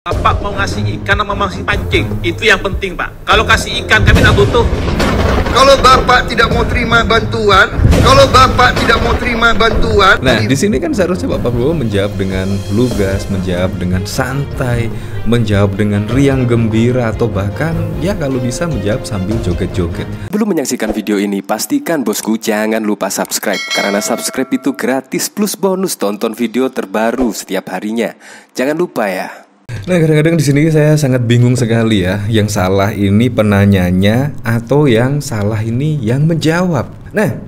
Bapak mau ngasih ikan sama masih pancing? Itu yang penting, Pak. Kalau kasih ikan kami tak butuh. Kalau Bapak tidak mau terima bantuan, Nah, di sini kan seharusnya Pak Prabowo menjawab dengan lugas, menjawab dengan santai, menjawab dengan riang gembira, atau bahkan ya kalau bisa menjawab sambil joget-joget. Belum menyaksikan video ini, pastikan bosku jangan lupa subscribe, karena subscribe itu gratis plus bonus tonton video terbaru setiap harinya. Jangan lupa ya. Nah, kadang-kadang di sini saya sangat bingung sekali ya. Yang salah ini penanyanya atau yang salah ini yang menjawab. Nah,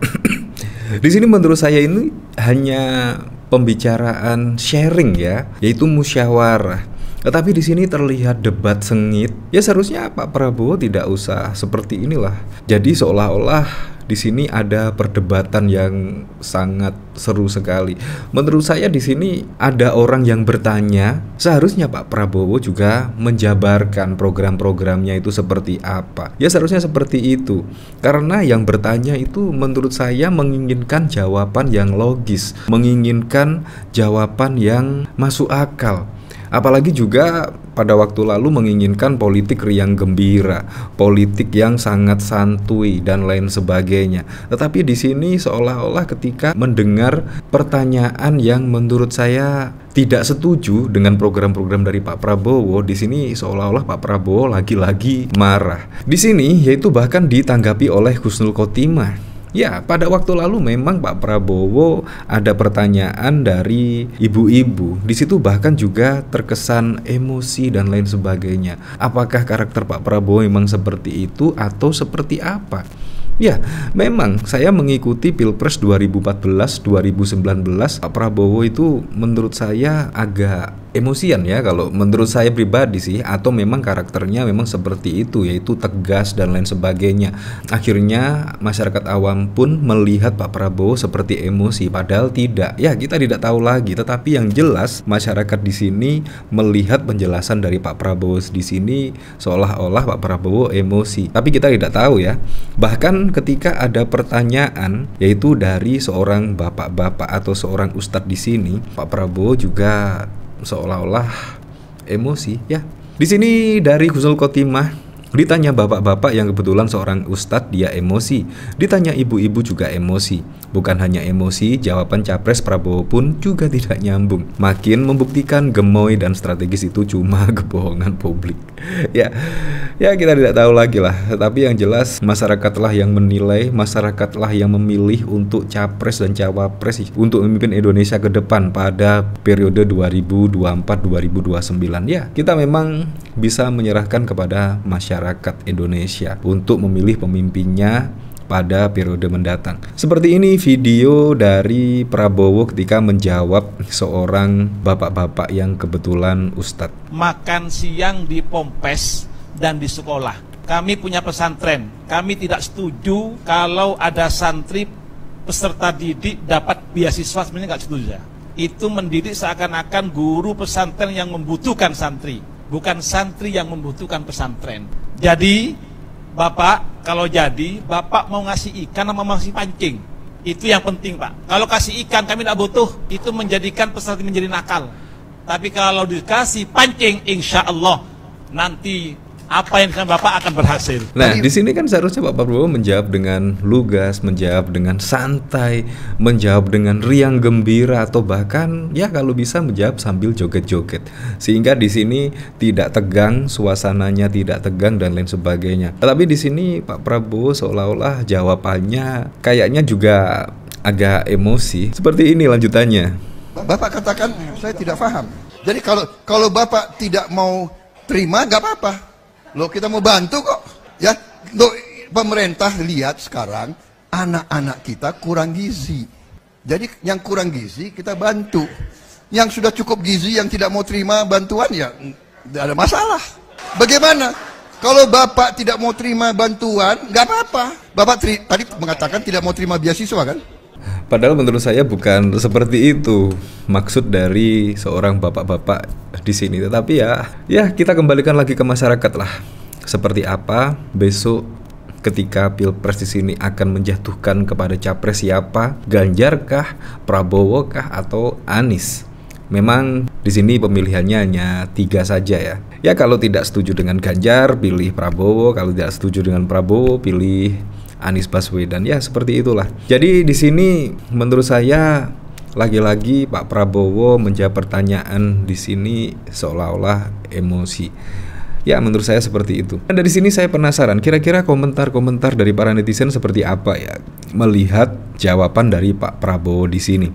di sini menurut saya ini hanya pembicaraan sharing ya, yaitu musyawarah. Tetapi di sini terlihat debat sengit. Ya seharusnya Pak Prabowo tidak usah seperti inilah. Jadi seolah-olah di sini ada perdebatan yang sangat seru sekali. Menurut saya di sini ada orang yang bertanya, seharusnya Pak Prabowo juga menjabarkan program-programnya itu seperti apa. Ya seharusnya seperti itu. Karena yang bertanya itu menurut saya menginginkan jawaban yang logis, menginginkan jawaban yang masuk akal. Apalagi juga pada waktu lalu menginginkan politik riang gembira, politik yang sangat santuy dan lain sebagainya. Tetapi di sini seolah-olah ketika mendengar pertanyaan yang menurut saya tidak setuju dengan program-program dari Pak Prabowo, di sini seolah-olah Pak Prabowo lagi-lagi marah. Di sini yaitu bahkan ditanggapi oleh Husnul Khotimah. Ya, pada waktu lalu memang Pak Prabowo ada pertanyaan dari ibu-ibu. Di situ bahkan juga terkesan emosi dan lain sebagainya. Apakah karakter Pak Prabowo memang seperti itu atau seperti apa? Ya, memang saya mengikuti Pilpres 2014-2019. Pak Prabowo itu menurut saya agak emosian ya, kalau menurut saya pribadi sih, atau memang karakternya memang seperti itu, yaitu tegas dan lain sebagainya. Akhirnya masyarakat awam pun melihat Pak Prabowo seperti emosi, padahal tidak. Ya, kita tidak tahu lagi, tetapi yang jelas masyarakat di sini melihat penjelasan dari Pak Prabowo di sini seolah-olah Pak Prabowo emosi. Tapi kita tidak tahu ya. Bahkan ketika ada pertanyaan yaitu dari seorang bapak-bapak atau seorang ustadz di sini, Pak Prabowo juga seolah-olah emosi ya. Di sini dari Husnul Khotimah ditanya bapak-bapak yang kebetulan seorang ustadz, dia emosi. Ditanya ibu-ibu juga emosi. Bukan hanya emosi, jawaban Capres Prabowo pun juga tidak nyambung. Makin membuktikan gemoy dan strategis itu cuma kebohongan publik. Ya kita tidak tahu lagi lah. Tapi yang jelas masyarakatlah yang menilai, masyarakatlah yang memilih untuk Capres dan Cawapres untuk memimpin Indonesia ke depan pada periode 2024-2029. Ya, kita memang bisa menyerahkan kepada masyarakat Indonesia untuk memilih pemimpinnya pada periode mendatang. Seperti ini video dari Prabowo ketika menjawab seorang bapak-bapak yang kebetulan ustadz. Makan siang di Pompes dan di sekolah. Kami punya pesantren. Kami tidak setuju kalau ada santri peserta didik dapat beasiswa, sebenarnya nggak setuju. Itu mendidik seakan-akan guru pesantren yang membutuhkan santri, bukan santri yang membutuhkan pesantren. Jadi Bapak, kalau jadi Bapak mau ngasih ikan sama masih pancing? Itu yang penting, Pak. Kalau kasih ikan kami tidak butuh. Itu menjadikan peserta menjadi nakal. Tapi kalau dikasih pancing, insya Allah nanti apa yang disampaikan Bapak akan berhasil. Nah, di sini kan seharusnya Pak Prabowo menjawab dengan lugas, menjawab dengan santai, menjawab dengan riang gembira, atau bahkan ya kalau bisa menjawab sambil joget-joget. Sehingga di sini tidak tegang, suasananya tidak tegang dan lain sebagainya. Tetapi di sini Pak Prabowo seolah-olah jawabannya kayaknya juga agak emosi. Seperti ini lanjutannya. Bapak katakan saya tidak paham. Jadi kalau Bapak tidak mau terima nggak apa-apa. Loh, kita mau bantu kok. Ya, loh, pemerintah lihat sekarang anak-anak kita kurang gizi. Jadi yang kurang gizi kita bantu. Yang sudah cukup gizi yang tidak mau terima bantuan ya tidak ada masalah. Bagaimana? Kalau Bapak tidak mau terima bantuan, nggak apa-apa. Bapak tadi mengatakan tidak mau terima beasiswa kan? Padahal menurut saya bukan seperti itu maksud dari seorang bapak-bapak di sini. Tetapi ya kita kembalikan lagi ke masyarakat lah. Seperti apa besok ketika Pilpres di sini akan menjatuhkan kepada capres siapa? Ganjar kah, Prabowo kah, atau Anies? Memang Di sini pemilihannya hanya 3 saja ya. Ya kalau tidak setuju dengan Ganjar, pilih Prabowo. Kalau tidak setuju dengan Prabowo, pilih Anies Baswedan. Ya seperti itulah. Jadi di sini menurut saya lagi-lagi Pak Prabowo menjawab pertanyaan di sini seolah-olah emosi. Ya menurut saya seperti itu. Dan dari sini saya penasaran, kira-kira komentar-komentar dari para netizen seperti apa ya melihat jawaban dari Pak Prabowo di sini.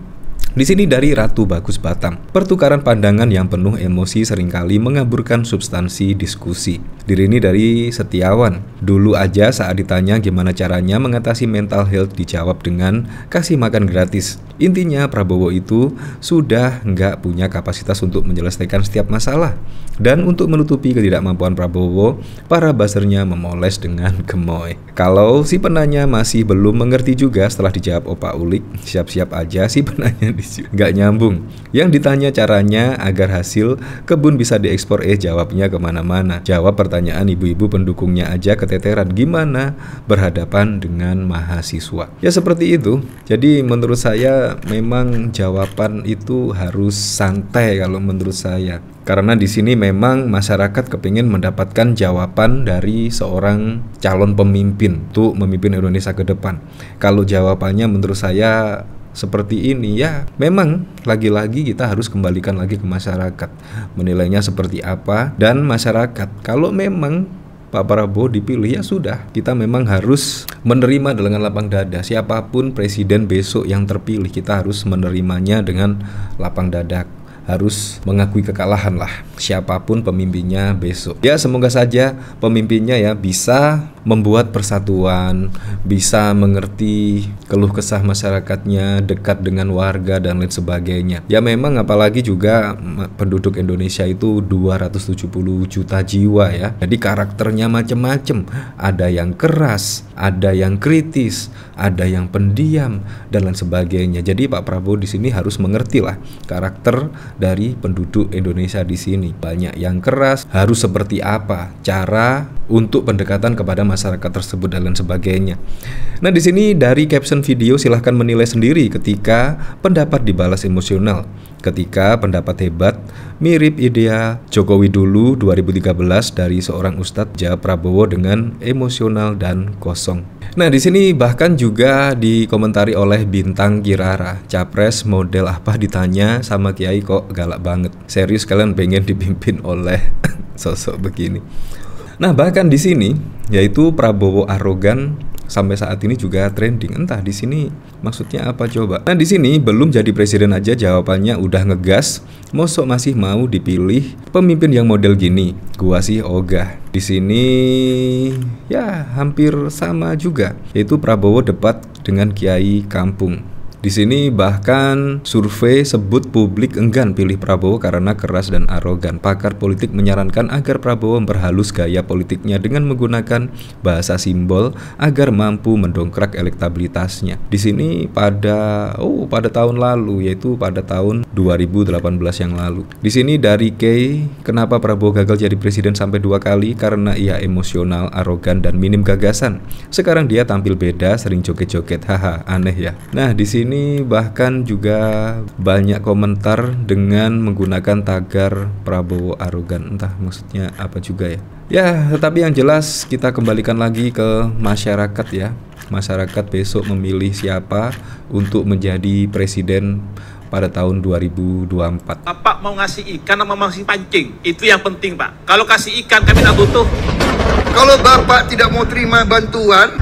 Di sini dari Ratu Bagus Batam, pertukaran pandangan yang penuh emosi seringkali mengaburkan substansi diskusi. Ini dari Setiawan, dulu aja saat ditanya gimana caranya mengatasi mental health dijawab dengan kasih makan gratis. Intinya Prabowo itu sudah nggak punya kapasitas untuk menyelesaikan setiap masalah. Dan untuk menutupi ketidakmampuan Prabowo, para buzzernya memoles dengan gemoy. Kalau si penanya masih belum mengerti juga setelah dijawab Opa Ulik, siap-siap aja si penanya nggak nyambung. Yang ditanya caranya agar hasil kebun bisa diekspor, jawabnya kemana-mana. Jawab pertanyaan ibu-ibu pendukungnya aja keteteran, gimana berhadapan dengan mahasiswa. Ya seperti itu. Jadi menurut saya memang jawaban itu harus santai kalau menurut saya. Karena di sini memang masyarakat kepingin mendapatkan jawaban dari seorang calon pemimpin untuk memimpin Indonesia ke depan. Kalau jawabannya menurut saya seperti ini, ya memang lagi-lagi kita harus kembalikan lagi ke masyarakat menilainya seperti apa. Dan masyarakat kalau memang Pak Prabowo dipilih, ya sudah, kita memang harus menerima dengan lapang dada. Siapapun presiden besok yang terpilih, kita harus menerimanya dengan lapang dada, harus mengakui kekalahan lah siapapun pemimpinnya besok. Ya semoga saja pemimpinnya ya bisa membuat persatuan, bisa mengerti keluh kesah masyarakatnya, dekat dengan warga dan lain sebagainya. Ya memang apalagi juga penduduk Indonesia itu 270 juta jiwa ya. Jadi karakternya macam-macam. Ada yang keras, ada yang kritis, ada yang pendiam dan lain sebagainya. Jadi Pak Prabowo di sini harus mengerti lah karakter dari penduduk Indonesia di sini. Banyak yang keras, harus seperti apa cara untuk pendekatan kepada masyarakat tersebut dan lain sebagainya. Nah, di sini dari caption video silahkan menilai sendiri ketika pendapat dibalas emosional. Ketika pendapat hebat, mirip idea Jokowi dulu 2013 dari seorang ustadz, jawab Prabowo dengan emosional dan kosong. Nah, di sini bahkan juga dikomentari oleh Bintang Kirara, capres model apa ditanya sama Kiai kok galak banget. Serius kalian pengen dipimpin oleh sosok begini. Nah, bahkan di sini yaitu Prabowo arogan sampai saat ini juga trending. Entah di sini maksudnya apa coba. Nah, di sini belum jadi presiden aja jawabannya udah ngegas. Mosok masih mau dipilih pemimpin yang model gini? Gua sih ogah. Di sini ya hampir sama juga, yaitu Prabowo debat dengan Kiai Kampung. Di sini bahkan survei sebut publik enggan pilih Prabowo karena keras dan arogan. Pakar politik menyarankan agar Prabowo memperhalus gaya politiknya dengan menggunakan bahasa simbol agar mampu mendongkrak elektabilitasnya. Di sini pada tahun lalu, yaitu pada tahun 2018 yang lalu. Di sini dari Kay, kenapa Prabowo gagal jadi presiden sampai 2 kali? Karena ia emosional, arogan dan minim gagasan. Sekarang dia tampil beda, sering joget-joget. Haha, aneh ya. Nah, di sini bahkan juga banyak komentar dengan menggunakan tagar Prabowo arogan. Entah maksudnya apa juga ya. Ya, tetapi yang jelas kita kembalikan lagi ke masyarakat ya. Masyarakat besok memilih siapa untuk menjadi presiden pada tahun 2024. Bapak mau ngasih ikan sama mau ngasih pancing? Itu yang penting, Pak. Kalau kasih ikan kami tak butuh. Kalau Bapak tidak mau terima bantuan,